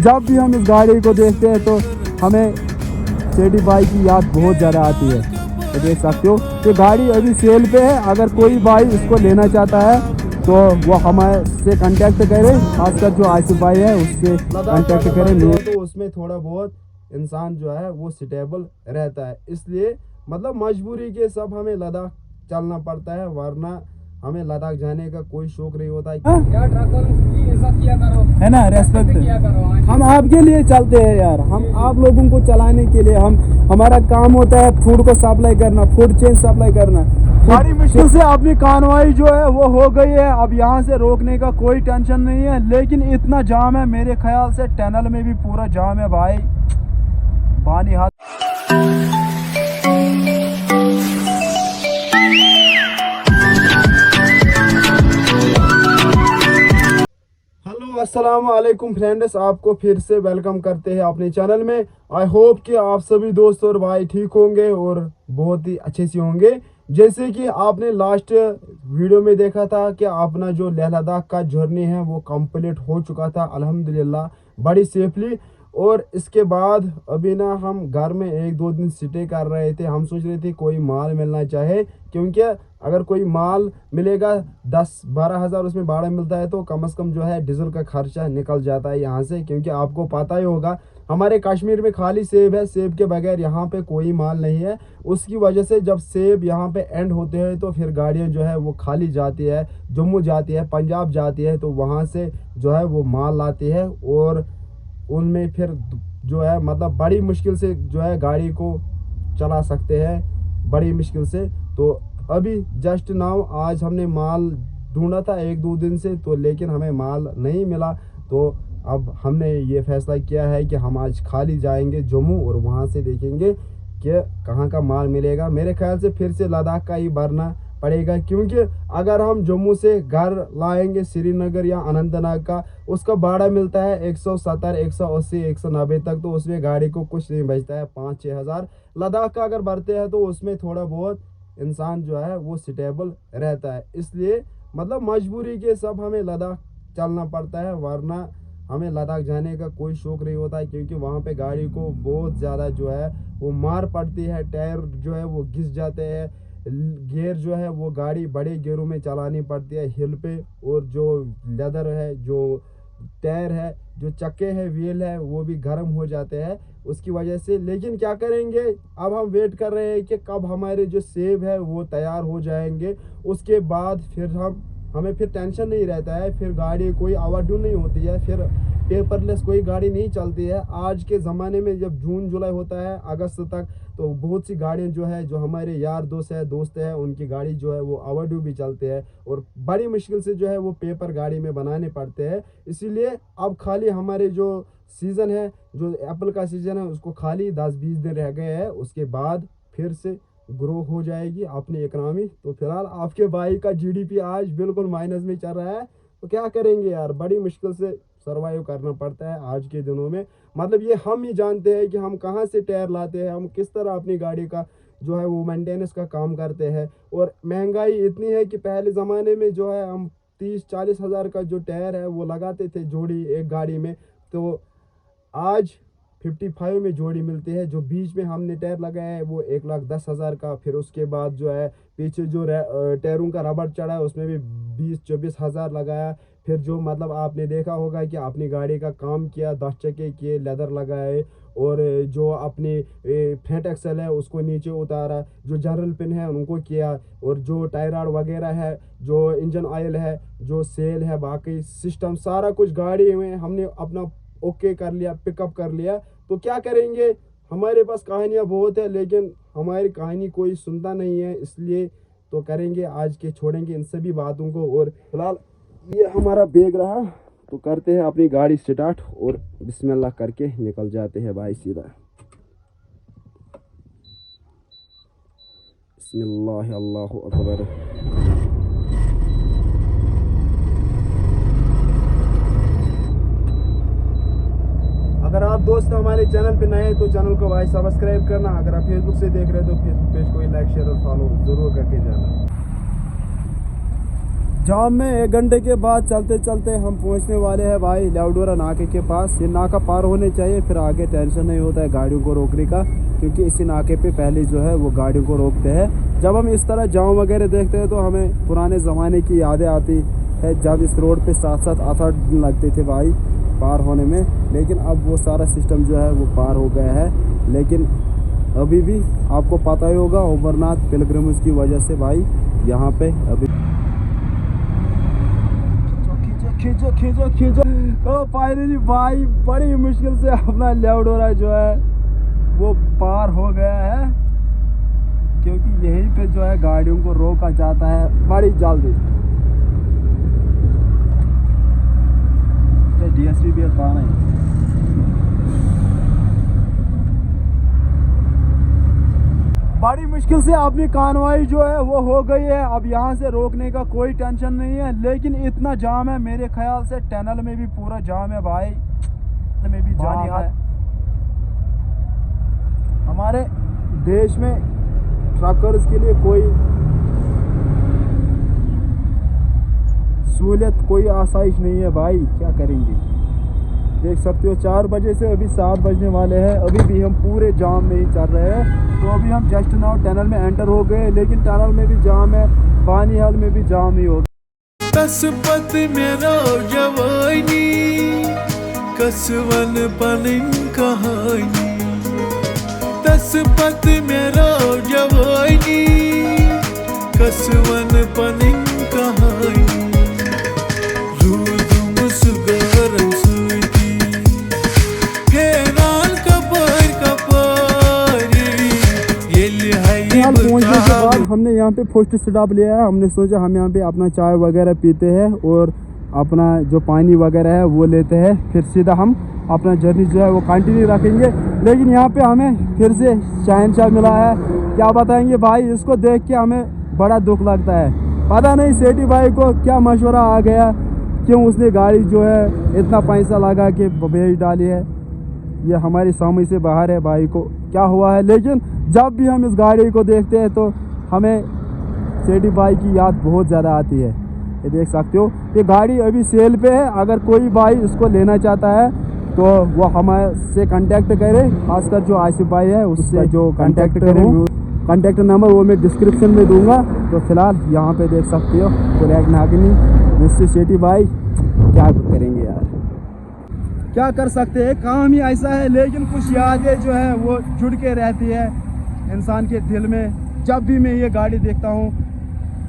जब भी हम इस गाड़ी को देखते हैं तो हमें सेठी भाई की याद बहुत ज़्यादा आती है। तो देख सकते हो ये गाड़ी अभी सेल पे है। अगर कोई भाई इसको लेना चाहता है तो वो हमारे से कांटेक्ट करे, खासकर जो आसिफ भाई है उससे कांटेक्ट करे। तो उसमें थोड़ा बहुत इंसान जो है वो स्टेबल रहता है, इसलिए मतलब मजबूरी के सब हमें लद्दाख चलना पड़ता है, वरना हमें लद्दाख जाने का कोई शौक नहीं होता है। यार ट्रकों की इज्जत किया करो, है ना, रेस्पेक्ट किया करो। हम आपके लिए चलते हैं यार, हम आप लोगों को चलाने के लिए। हमारा काम होता है फूड को सप्लाई करना, फूड चेन सप्लाई करना। बड़ी मुश्किल से अपनी कार्रवाई जो है वो हो गई है। अब यहाँ से रोकने का कोई टेंशन नहीं है, लेकिन इतना जाम है, मेरे ख्याल से टनल में भी पूरा जाम है भाई। पानी हाथ अस्सलाम वालेकुम फ्रेंड्स, आपको फिर से वेलकम करते हैं अपने चैनल में। आई होप कि आप सभी दोस्त और भाई ठीक होंगे और बहुत ही अच्छे से होंगे। जैसे कि आपने लास्ट वीडियो में देखा था कि अपना जो लेह लद्दाख का जर्नी है वो कंप्लीट हो चुका था अल्हम्दुलिल्लाह बड़ी सेफली। और इसके बाद अभी ना हम घर में 1-2 दिन स्टे कर रहे थे। हम सोच रहे थे कोई माल मिलना चाहे, क्योंकि अगर कोई माल मिलेगा 10-12 हज़ार उसमें भाड़ा मिलता है तो कम से कम जो है डीजल का खर्चा निकल जाता है यहाँ से। क्योंकि आपको पता ही होगा हमारे कश्मीर में खाली सेब है, सेब के बगैर यहाँ पे कोई माल नहीं है। उसकी वजह से जब सेब यहाँ पे एंड होते हैं तो फिर गाड़ियाँ जो है वो खाली जाती है, जम्मू जाती है, पंजाब जाती है, तो वहाँ से जो है वो माल लाती है और उनमें फिर जो है मतलब बड़ी मुश्किल से जो है गाड़ी को चला सकते हैं, बड़ी मुश्किल से। तो अभी जस्ट नाउ आज हमने माल ढूंढा था 1-2 दिन से, तो लेकिन हमें माल नहीं मिला। तो अब हमने ये फैसला किया है कि हम आज खाली जाएंगे जम्मू और वहाँ से देखेंगे कि कहाँ का माल मिलेगा। मेरे ख्याल से फिर से लद्दाख का ही भरना पड़ेगा, क्योंकि अगर हम जम्मू से घर लाएंगे श्रीनगर या अनंतनाग का, उसका भाड़ा मिलता है 170, 180, 190 तक। तो उसमें गाड़ी को कुछ नहीं बचता है, 5-6 हज़ार। लद्दाख का अगर भरते हैं तो उसमें थोड़ा बहुत इंसान जो है वो स्टेबल रहता है, इसलिए मतलब मजबूरी के सब हमें लद्दाख चलना पड़ता है, वरना हमें लद्दाख जाने का कोई शौक नहीं होता है। क्योंकि वहाँ पे गाड़ी को बहुत ज़्यादा जो है वो मार पड़ती है, टायर जो है वो घिस जाते हैं, गियर जो है वो गाड़ी बड़े गियरों में चलानी पड़ती है हिल पे, और जो लेदर है, जो टायर है, जो चक्के है, व्हील है, वो भी गर्म हो जाते हैं उसकी वजह से। लेकिन क्या करेंगे, अब हम वेट कर रहे हैं कि कब हमारे जो सेब है वो तैयार हो जाएंगे। उसके बाद फिर हमें फिर टेंशन नहीं रहता है, फिर गाड़ी कोई आवाडू नहीं होती है, फिर पेपरलेस कोई गाड़ी नहीं चलती है। आज के ज़माने में जब जून जुलाई होता है अगस्त तक, तो बहुत सी गाड़ियाँ जो है जो हमारे यार दोस्त हैं उनकी गाड़ी जो है वो आवाडू भी चलते हैं, और बड़ी मुश्किल से जो है वो पेपर गाड़ी में बनाने पड़ते हैं। इसीलिए अब खाली हमारे जो सीज़न है, जो एप्पल का सीज़न है, उसको खाली 10-20 दिन रह गए हैं। उसके बाद फिर से ग्रो हो जाएगी अपनी इकनॉमी। तो फिलहाल आपके भाई का जीडीपी आज बिल्कुल माइनस में चल रहा है। तो क्या करेंगे यार, बड़ी मुश्किल से सरवाइव करना पड़ता है आज के दिनों में। मतलब ये हम ही जानते हैं कि हम कहाँ से टायर लाते हैं, हम किस तरह अपनी गाड़ी का जो है वो मेंटेनेंस का काम करते हैं। और महंगाई इतनी है कि पहले ज़माने में जो है हम 30-40 हज़ार का जो टायर है वो लगाते थे जोड़ी एक गाड़ी में, तो आज 55 में जोड़ी मिलती है। जो बीच में हमने टायर लगाया है वो 1,10,000 का। फिर उसके बाद जो है पीछे जो टायरों का रबड़ चढ़ा है उसमें भी 20-24 हज़ार लगाया। फिर जो मतलब आपने देखा होगा कि अपनी गाड़ी का काम किया, 10 चक्के किए, लेदर लगाए, और जो अपनी फ्रंट एक्सल है उसको नीचे उतारा, जो जनरल पिन है उनको किया, और जो टायर रॉड वगैरह है, जो इंजन ऑयल है, जो सेल है, बाकी सिस्टम सारा कुछ गाड़ी में हमने अपना ओके कर लिया, पिकअप कर लिया। तो क्या करेंगे, हमारे पास कहानियाँ बहुत है लेकिन हमारी कहानी कोई सुनता नहीं है, इसलिए तो करेंगे आज के, छोड़ेंगे इन सभी बातों को। और फिलहाल ये हमारा बैग रहा, तो करते हैं अपनी गाड़ी स्टार्ट और बिस्मिल्लाह करके निकल जाते हैं भाई सीधा। बिस्मिल्लाह अल्लाहु अकबर। अगर आप दोस्त हमारे चैनल पे नए हैं तो चैनल को भाई सब्सक्राइब करना। अगर आप फेसबुक से देख रहे हैं तो फेसबुक पेज को लाइक शेयर और फॉलो जरूर करके जाना। जाम में 1 घंटे के बाद चलते चलते हम पहुंचने वाले हैं भाई ल्यावडोरा नाके के पास। ये नाका पार होने चाहिए, फिर आगे टेंशन नहीं होता है गाड़ियों को रोकने का, क्योंकि इसी नाके पे पहले जो है वो गाड़ियों को रोकते हैं। जब हम इस तरह जाम वगैरह देखते हैं तो हमें पुराने ज़माने की यादें आती है, जब इस रोड पे 7-7 8-8 दिन लगते थे भाई पार होने में। लेकिन अब वो सारा सिस्टम जो है वो पार हो गया है। लेकिन अभी भी आपको पता ही होगा अमरनाथ पिलग्रिमेज की वजह से भाई यहाँ पे अभी खींचो। तो फाइनली भाई बड़ी मुश्किल से अपना ल्यावडोरा जो है वो पार हो गया है, क्योंकि यहीं पे जो है गाड़ियों को रोका जाता है बड़ी जल्दी। डीएसपी भी कौन है? बड़ी मुश्किल से अपनी कार्रवाई जो है वो हो गई है। अब यहाँ से रोकने का कोई टेंशन नहीं है। लेकिन इतना जाम है, मेरे ख्याल से टनल में भी पूरा जाम है भाई, में भी जाम है। हमारे देश में ट्रकर्स के लिए कोई सहूलियत, कोई आसाइश नहीं है भाई, क्या करेंगे। देख सकते हो 4 बजे से अभी 7 बजने वाले हैं, अभी भी हम पूरे जाम में ही चल रहे हैं। तो अभी हम जस्ट नाउ टनल में एंटर हो गए, लेकिन टनल में भी जाम है, बानीहाल में भी जाम ही होगा। तसपत मेरा जवानी कसवन पनिन कहानी, तसपत मेरा जवानी कसवन पनिन कहानी, रूदुम सुगरम सुती घेराल कपर कपारी ये है पहुंचने के बाद हमने यहाँ पे फर्स्ट स्टॉप लिया है। हमने सोचा हम यहाँ पे अपना चाय वगैरह पीते हैं और अपना जो पानी वगैरह है वो लेते हैं, फिर सीधा हम अपना जर्नी जो है वो कंटिन्यू रखेंगे। लेकिन यहाँ पे हमें फिर से शहनशाह मिला है, क्या बताएंगे भाई, इसको देख के हमें बड़ा दुख लगता है। पता नहीं सेठी भाई को क्या मशवरा आ गया, क्यों उसने गाड़ी जो है इतना पैसा लगा के बेच डाली है। ये हमारी समझ से बाहर है भाई को क्या हुआ है। लेकिन जब भी हम इस गाड़ी को देखते हैं तो हमें सेठी भाई की याद बहुत ज़्यादा आती है। ये देख सकते हो ये गाड़ी अभी सेल पे है, अगर कोई भाई इसको लेना चाहता है तो वो हमारे से कांटेक्ट करे, खासकर जो आसिफ भाई है उससे जो कांटेक्ट करे। कांटेक्ट नंबर वो मैं डिस्क्रिप्शन में दूंगा। तो फिलहाल यहाँ पे देख सकते हो ब्लैक नागिनी मुझसे सेठी भाई, क्या करेंगे यार, क्या कर सकते हैं, काम ही ऐसा है। लेकिन कुछ यादें जो है वो जुड़ के रहती है इंसान के दिल में। जब भी मैं ये गाड़ी देखता हूँ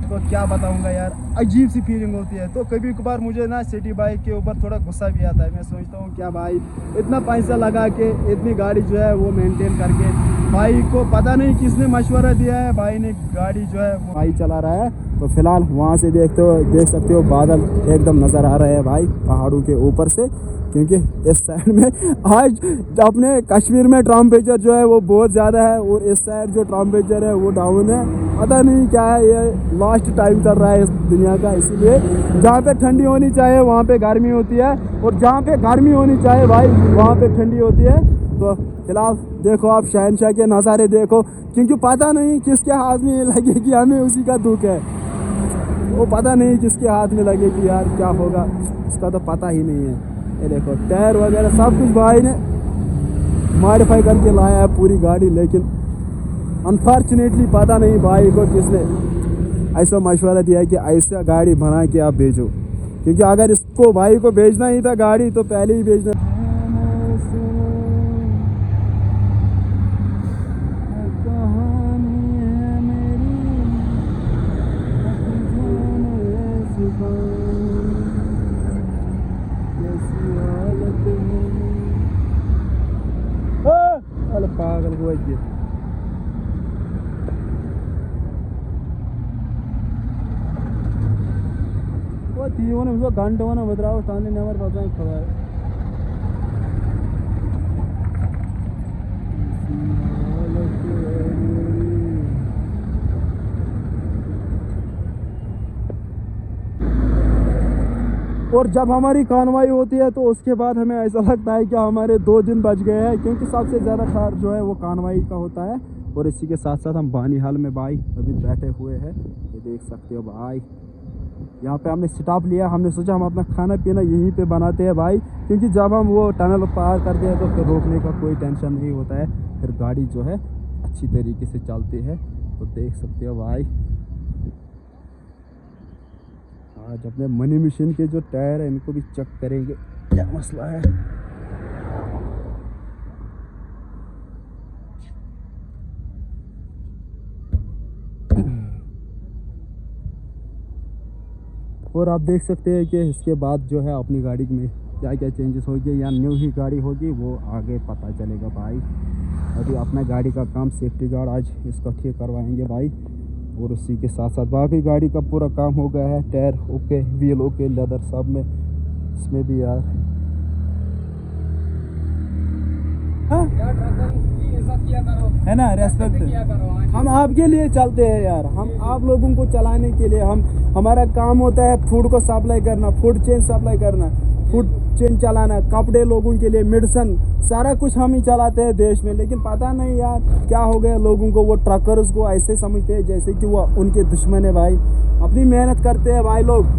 तो क्या बताऊँगा यार, अजीब सी फीलिंग होती है। तो कभी कभार मुझे ना सिटी बाइक के ऊपर थोड़ा गुस्सा भी आता है। मैं सोचता हूँ क्या भाई इतना पैसा लगा के इतनी गाड़ी जो है वो मेंटेन करके, भाई को पता नहीं किसने मशवरा दिया है, भाई ने गाड़ी जो है वो भाई चला रहा है। तो फिलहाल वहाँ से देख सकते हो बादल एकदम नज़र आ रहे हैं भाई पहाड़ों के ऊपर से, क्योंकि इस साइड में आज अपने कश्मीर में टेम्परेचर जो है वो बहुत ज़्यादा है और इस साइड जो टेम्परेचर है वो डाउन है। पता नहीं क्या है, ये लास्ट टाइम चल रहा है इस दुनिया का, इसीलिए जहाँ पे ठंडी होनी चाहिए वहाँ पे गर्मी होती है और जहाँ पे गर्मी होनी चाहिए भाई वहाँ पे ठंडी होती है। तो फिलहाल देखो आप शहनशाह के नज़ारे देखो, क्योंकि पता नहीं किसके हाथ में लगेगी, हमें उसी का दुख है। वो पता नहीं किसके हाथ में लगेगी यार, क्या होगा उसका तो पता ही नहीं है। ये देखो टायर वगैरह सब कुछ भाई ने मॉडिफाई करके लाया है पूरी गाड़ी, लेकिन अनफॉर्चुनेटली पता नहीं भाई को किसने ऐसा मशवरा दिया कि ऐसा गाड़ी बना के आप भेजो, क्योंकि अगर इसको भाई को भेजना ही था गाड़ी तो पहले ही भेजना। पागल हुआ ये वो तीन उसको घंटे होना बता स्टांडिंग नंबर पता नहीं खड़ा है। और जब हमारी कार्रवाई होती है तो उसके बाद हमें ऐसा लगता है कि हमारे 2 दिन बच गए हैं, क्योंकि सबसे ज़्यादा खार जो है वो कार्रवाई का होता है। और इसी के साथ साथ हम बानीहाल में भाई अभी बैठे हुए हैं, ये देख सकते हो भाई यहाँ पे हमने स्टॉप लिया, हमने सोचा हम अपना खाना पीना यहीं पे बनाते हैं भाई, क्योंकि जब हम वो टनल पार करते हैं तो फिर रोकने का कोई टेंशन नहीं होता है, फिर गाड़ी जो है अच्छी तरीके से चलती है। तो देख सकते हो भाई, आज अपने मनी मशीन के जो टायर है इनको भी चेक करेंगे क्या मसला है। और आप देख सकते हैं कि इसके बाद जो है अपनी गाड़ी में क्या क्या चेंजेस होगी या न्यू ही गाड़ी होगी वो आगे पता चलेगा भाई। अभी अपना गाड़ी का काम सेफ्टी गार्ड आज इसका ठीक करवाएंगे भाई, और उसी के साथ साथ बाकी गाड़ी का पूरा काम हो गया है। Tyre okay, wheel okay, leather सब में, इसमें भी यार यार ट्रकों की इज्जत किया करो, है ना, रेस्पेक्ट किया करो। हम आपके लिए चलते हैं यार, हम आप लोगों को चलाने के लिए, हमारा काम होता है फूड को सप्लाई करना, फूड चेन सप्लाई करना, फूड चेन चलाना, कपड़े लोगों के लिए, मेडिसिन, सारा कुछ हम ही चलाते हैं देश में। लेकिन पता नहीं यार क्या हो गया लोगों को, वो ट्रकर्स को ऐसे समझते हैं जैसे कि वो उनके दुश्मन है भाई। अपनी मेहनत करते हैं भाई लोग।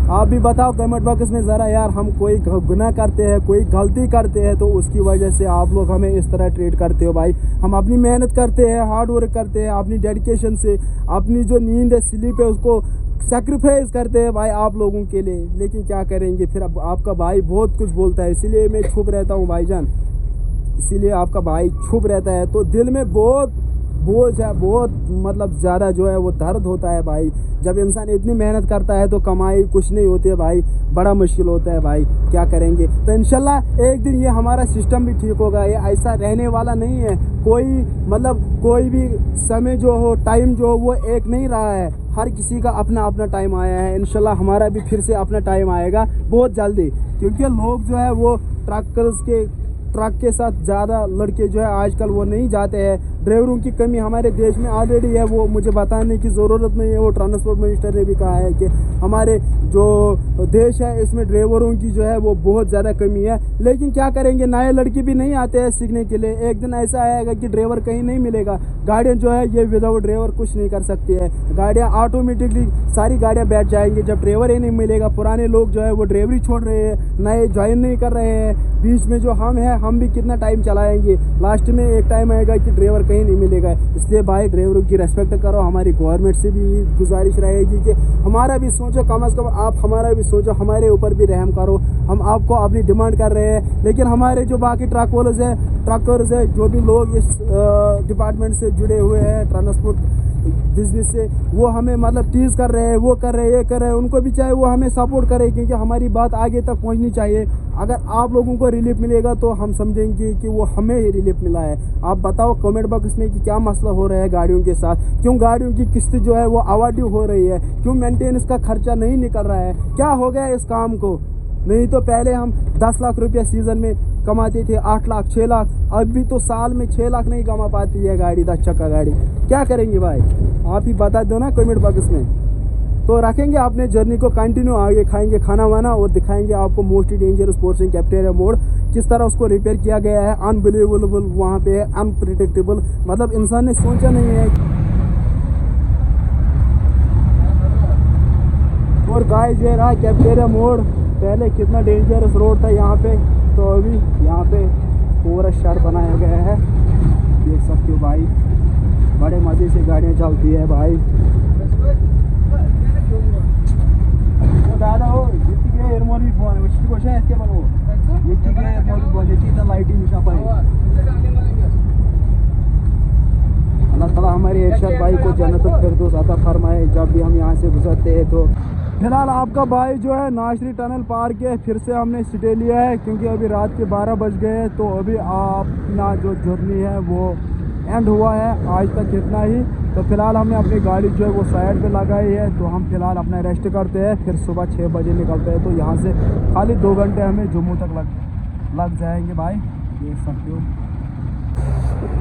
आप भी बताओ कमेंट बॉक्स में ज़रा यार, हम कोई गुनाह करते हैं, कोई गलती करते हैं तो उसकी वजह से आप लोग हमें इस तरह ट्रीट करते हो भाई। हम अपनी मेहनत करते हैं, हार्ड वर्क करते हैं, अपनी डेडिकेशन से अपनी जो नींद है, स्लीप है, उसको सेक्रीफाइस करते हैं भाई आप लोगों के लिए। लेकिन क्या करेंगे फिर, अब आपका भाई बहुत कुछ बोलता है, इसीलिए मैं चुप रहता हूँ भाईजान, इसीलिए आपका भाई चुप रहता है। तो दिल में बहुत बोझ है, बहुत मतलब ज़्यादा जो है वो दर्द होता है भाई। जब इंसान इतनी मेहनत करता है तो कमाई कुछ नहीं होती है भाई, बड़ा मुश्किल होता है भाई, क्या करेंगे। तो इंशाल्लाह एक दिन ये हमारा सिस्टम भी ठीक होगा, ये ऐसा रहने वाला नहीं है। कोई मतलब कोई भी समय जो हो, टाइम जो हो वो एक नहीं रहा है, हर किसी का अपना अपना टाइम आया है। इंशाल्लाह हमारा भी फिर से अपना टाइम आएगा बहुत जल्दी, क्योंकि लोग जो है वो ट्रक के साथ ज़्यादा लड़के जो है आजकल वो नहीं जाते हैं। ड्राइवरों की कमी हमारे देश में ऑलरेडी है, वो मुझे बताने की ज़रूरत नहीं है। वो ट्रांसपोर्ट मिनिस्टर ने भी कहा है कि हमारे जो देश है इसमें ड्राइवरों की जो है वो बहुत ज़्यादा कमी है। लेकिन क्या करेंगे, नए लड़के भी नहीं आते हैं सीखने के लिए। एक दिन ऐसा आएगा कि ड्राइवर कहीं नहीं मिलेगा, गाड़ियाँ जो है ये विदाउट ड्राइवर कुछ नहीं कर सकती है। गाड़ियाँ ऑटोमेटिकली सारी गाड़ियाँ बैठ जाएंगी जब ड्राइवर ही नहीं मिलेगा। पुराने लोग जो है वो ड्राइवरी छोड़ रहे हैं, नए ज्वाइन नहीं कर रहे हैं। बीच में जो हम हैं, हम भी कितना टाइम चलाएंगे, लास्ट में एक टाइम आएगा कि ड्राइवर कहीं नहीं मिलेगा। इसलिए भाई ड्राइवरों की रेस्पेक्ट करो। हमारी गवर्नमेंट से भी गुजारिश रहेगी कि हमारा भी सोचो, कम से कम आप हमारा भी सोचो, हमारे ऊपर भी रहम करो। हम आपको अपनी डिमांड कर रहे हैं, लेकिन हमारे जो बाकी ट्रकर्स है, जो भी लोग इस डिपार्टमेंट से जुड़े हुए हैं, ट्रांसपोर्ट बिजनेस से, वो हमें मतलब टीज कर रहे हैं, वो कर रहे हैं, ये कर रहे हैं। उनको भी चाहे वो हमें सपोर्ट करें, क्योंकि हमारी बात आगे तक पहुंचनी चाहिए। अगर आप लोगों को रिलीफ मिलेगा तो हम समझेंगे कि वो हमें ही रिलीफ मिला है। आप बताओ कमेंट बॉक्स में कि क्या मसला हो रहा है गाड़ियों के साथ, क्यों गाड़ियों की किस्त जो है वो ओवरड्यू हो रही है, क्यों मेंटेनेंस का खर्चा नहीं निकल रहा है, क्या हो गया इस काम को। नहीं तो पहले हम 10 लाख रुपया सीज़न में कमाते थे, 8 लाख 6 लाख, अभी तो साल में 6 लाख नहीं कमा पाती है गाड़ी, 10 चक्का गाड़ी। क्या करेंगे भाई, आप ही बता दो ना कमेंट बॉक्स में। तो रखेंगे अपने जर्नी को कंटिन्यू, आगे खाएंगे खाना वाना और दिखाएंगे आपको मोस्टली डेंजरस पोर्शन कैप्टेरिया मोड किस तरह उसको रिपेयर किया गया है। अनबिलीवेबल वहाँ पे है, अनप्रिडिक्टेबल, मतलब इंसान ने सोचा नहीं है। और गाइस ये रहा कैप्टेरिया मोड, पहले कितना डेंजरस रोड था यहाँ पे, तो अभी यहाँ पे पूरा शहर बनाया गया है, देख सकते हो भाई। बड़े मज़े से गाड़ियाँ चलती है भाई। दादा हो ये एयरमोल भी फोन है, क्वेश्चन है क्या बनो ये एयरमोल भी फोन है, लाइटिंग निशा पाए। अल्लाह ताला हमारे इरशाद भाई को जन्नतुल फिरदौस अता फरमाए जब भी हम यहाँ से गुजरते हैं। तो फिलहाल आपका भाई जो है नाशरी टनल पार के फिर से हमने स्टे लिया है, क्योंकि अभी रात के 12 बज गए हैं। तो अभी अपना जो जर्नी है वो एंड हुआ है आज तक इतना ही। तो फिलहाल हमने अपनी गाड़ी जो है वो साइड पे लगाई है, तो हम फिलहाल अपना रेस्ट करते हैं, फिर सुबह 6 बजे निकलते हैं। तो यहाँ से खाली 2 घंटे हमें जम्मू तक लग जाएंगे भाई, देख सकते हो।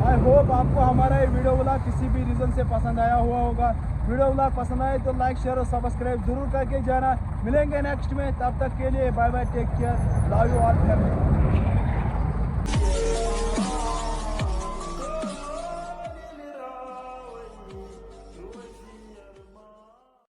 आई होप आपको हमारा ये वीडियो व्लॉग किसी भी रीज़न से पसंद आया हुआ होगा। वीडियो व्लॉग पसंद आए तो लाइक शेयर और सब्सक्राइब जरूर करके जाना। मिलेंगे नेक्स्ट में, तब तक के लिए bye bye, take care, love you all family.